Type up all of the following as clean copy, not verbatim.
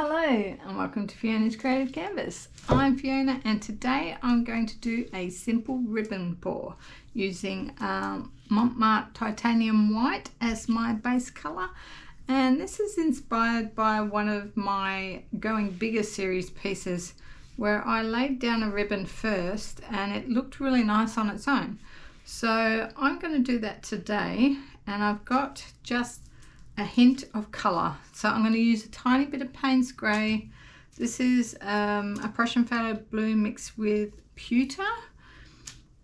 Hello and welcome to Fiona's Creative Canvas. I'm Fiona and today I'm going to do a simple ribbon pour using Montmartre Titanium White as my base colour, and this is inspired by one of my Going Bigger series pieces where I laid down a ribbon first and it looked really nice on its own. So I'm going to do that today, and I've got just a hint of colour. So I'm going to use a tiny bit of Paynes Gray. This is a Prussian Phthalo Blue mixed with Pewter.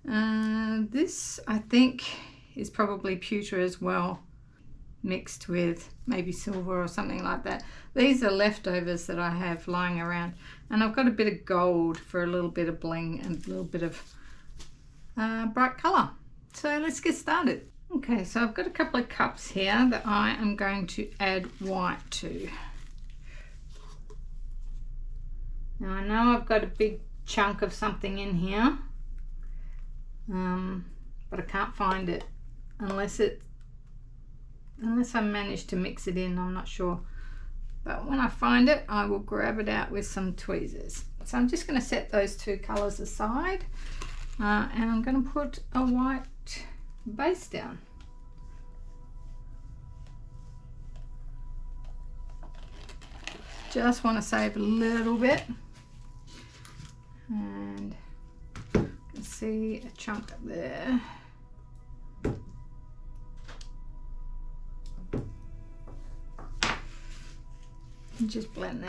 This I think is probably Pewter as well, mixed with maybe silver or something like that. These are leftovers that I have lying around, and I've got a bit of gold for a little bit of bling and a little bit of bright colour. So let's get started. Okay, so I've got a couple of cups here that I am going to add white to. Now I know I've got a big chunk of something in here, but I can't find it unless I manage to mix it in. I'm not sure, but when I find it I will grab it out with some tweezers. So I'm just going to set those two colours aside, and I'm going to put a white base down. Just want to save a little bit, and you can see a chunk up there. And just blend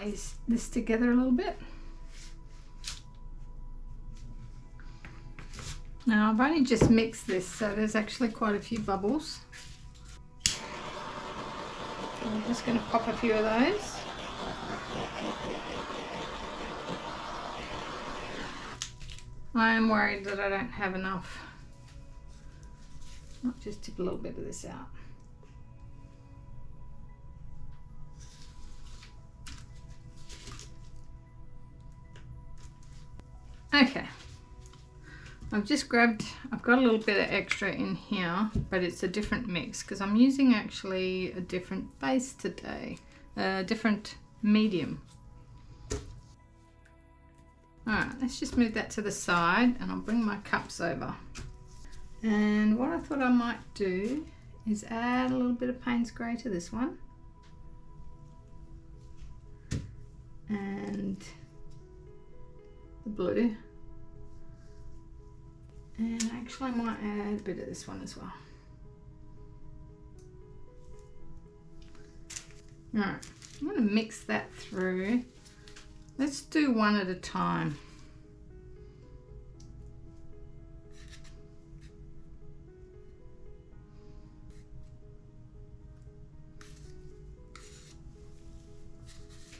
this together a little bit. Now I've only just mixed this, so there's actually quite a few bubbles. So I'm just going to pop a few of those. I am worried that I don't have enough. I'll just tip a little bit of this out. Okay. I've got a little bit of extra in here, but it's a different mix because I'm using actually a different base today, a different medium. Alright, let's just move that to the side and I'll bring my cups over. And what I thought I might do is add a little bit of Paynes Gray to this one. And the blue. And actually I might add a bit of this one as well. Alright, I'm going to mix that through. Let's do one at a time.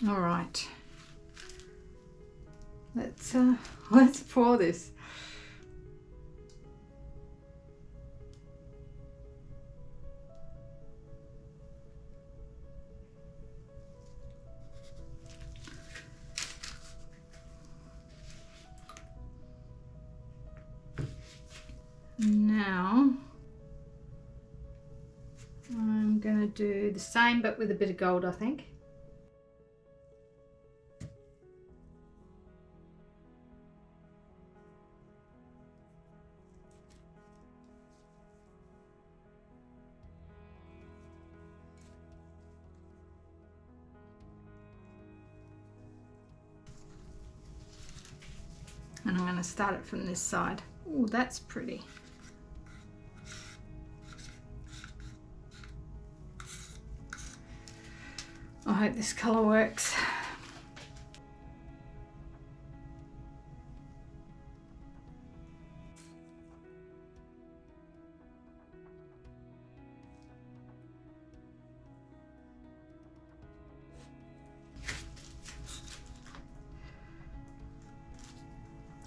All right, let's pour this. Now I'm going to do the same but with a bit of gold, I think. And I'm going to start it from this side. Oh, that's pretty. I hope this colour works.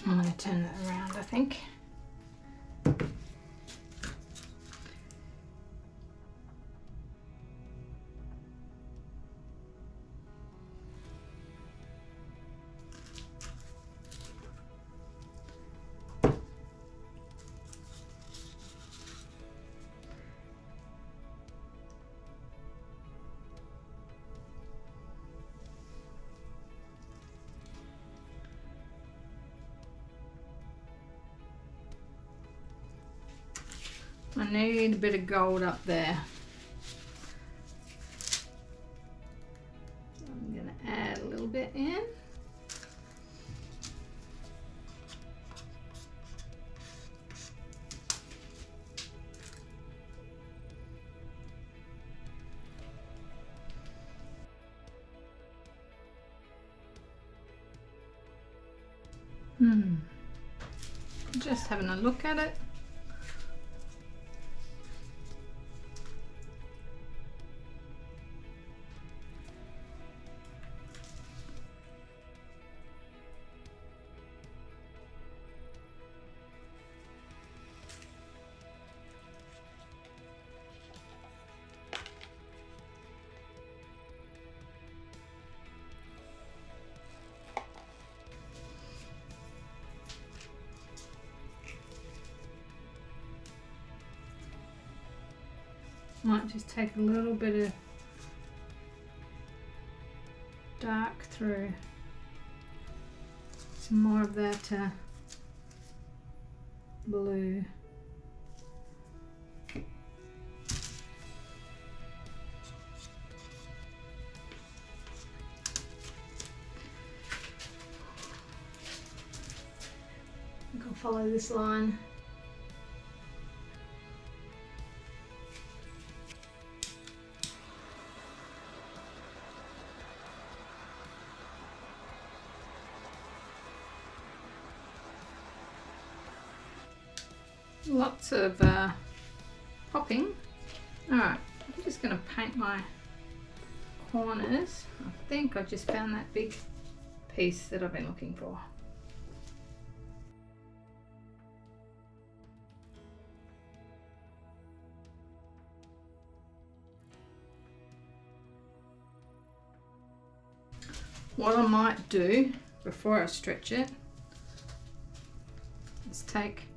I'm going to turn that around, I think. I need a bit of gold up there. So I'm going to add a little bit in. Just having a look at it. Might just take a little bit of dark through, some more of that blue. I'll follow this line. Lots of popping. Alright, I'm just going to paint my corners. I think I just found that big piece that I've been looking for. What I might do before I stretch it is take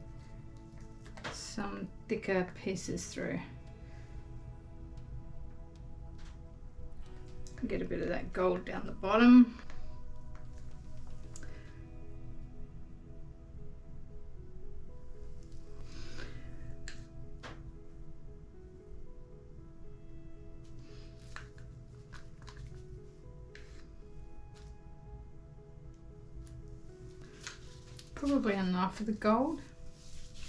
some thicker pieces through. Get a bit of that gold down the bottom. Probably enough of the gold.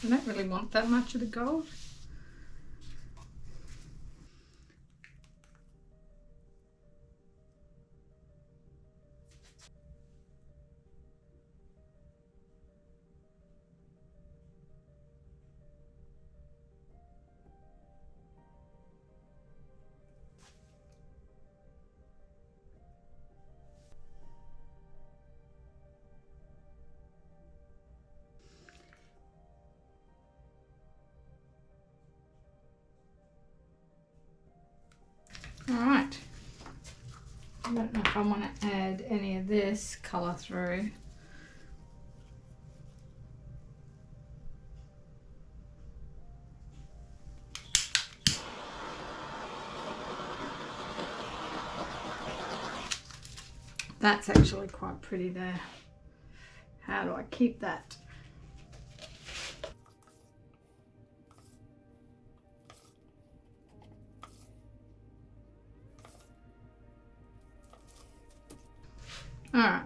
I don't really want that much of the gold. Alright, I don't know if I want to add any of this colour through. That's actually quite pretty there. How do I keep that? Alright,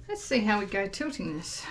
let's see how we go tilting this.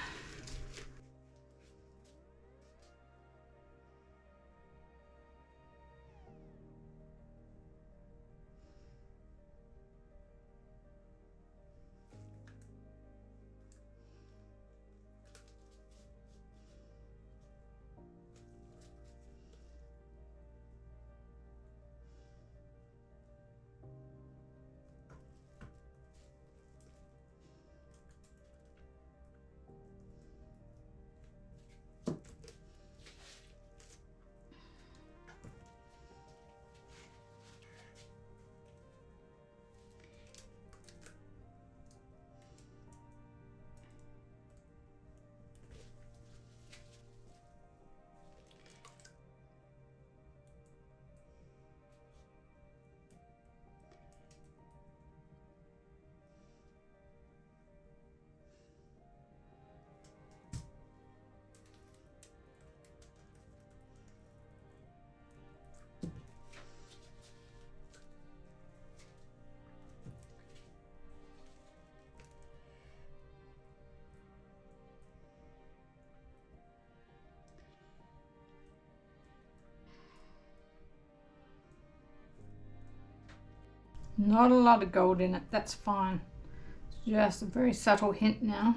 Not a lot of gold in it, that's fine. It's just a very subtle hint now.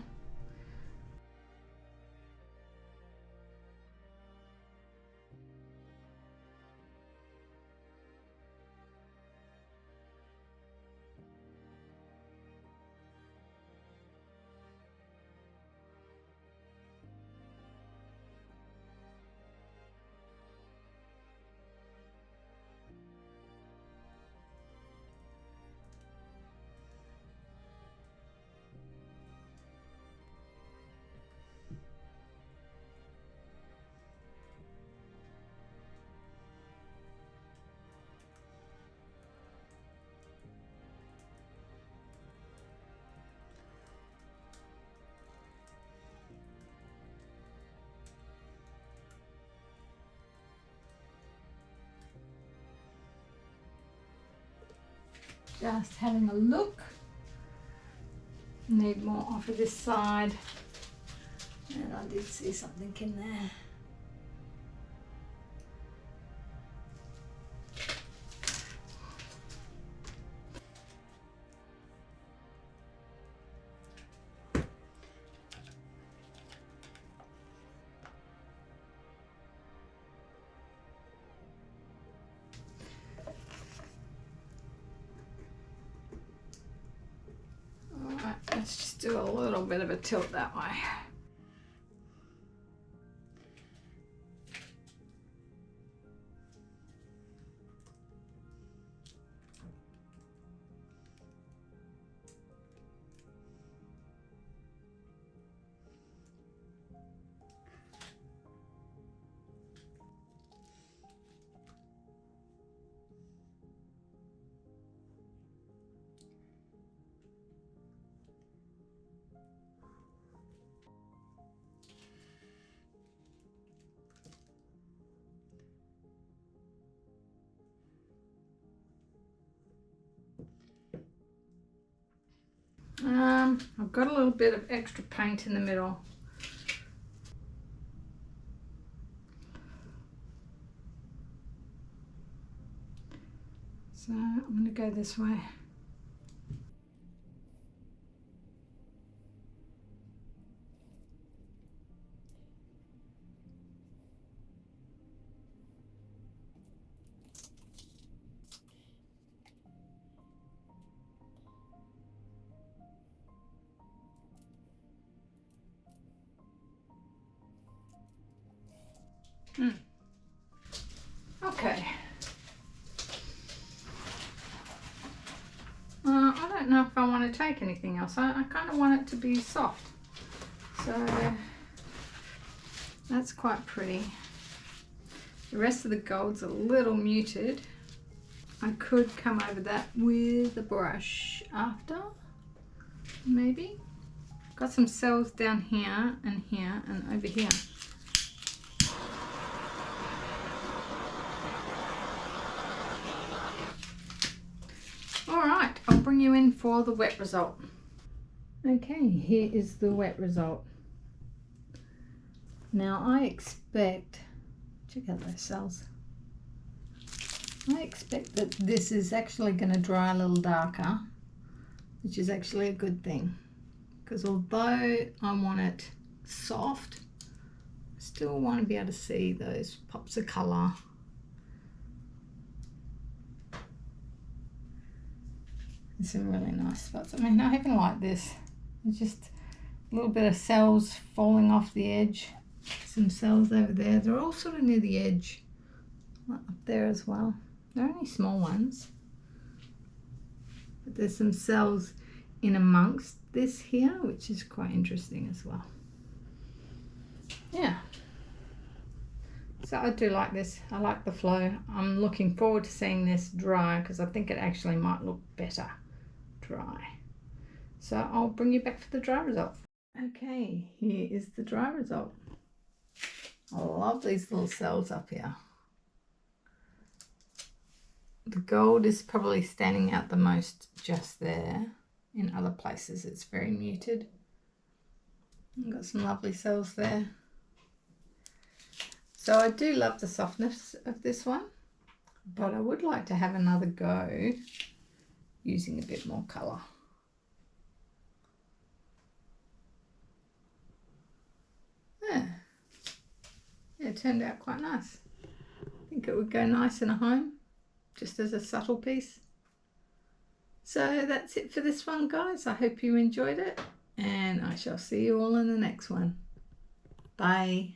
Just having a look. Need more off of this side. And I did see something in there. Let's just do a little bit of a tilt that way. I've got a little bit of extra paint in the middle. So I'm going to go this way. Okay. I don't know if I want to take anything else. I kind of want it to be soft. So that's quite pretty. The rest of the gold's a little muted. I could come over that with a brush after, maybe. Got some cells down here and over here. Alright, I'll bring you in for the wet result. Okay, here is the wet result. Now I expect, check out those cells. I expect that this is actually going to dry a little darker, which is actually a good thing. Because although I want it soft, I still want to be able to see those pops of colour. There's some really nice spots. I mean, I even like this. It's just a little bit of cells falling off the edge. Some cells over there. They're all sort of near the edge. Up there as well. They're only small ones. But there's some cells in amongst this here, which is quite interesting as well. Yeah. So I do like this. I like the flow. I'm looking forward to seeing this dry because I think it actually might look better dry. So I'll bring you back for the dry result. Okay, here is the dry result. I love these little cells up here. The gold is probably standing out the most just there. In other places it's very muted. I've got some lovely cells there. So I do love the softness of this one, but I would like to have another go using a bit more colour. Yeah, it turned out quite nice. I think it would go nice in a home, just as a subtle piece. So that's it for this one, guys. I hope you enjoyed it, and I shall see you all in the next one. Bye.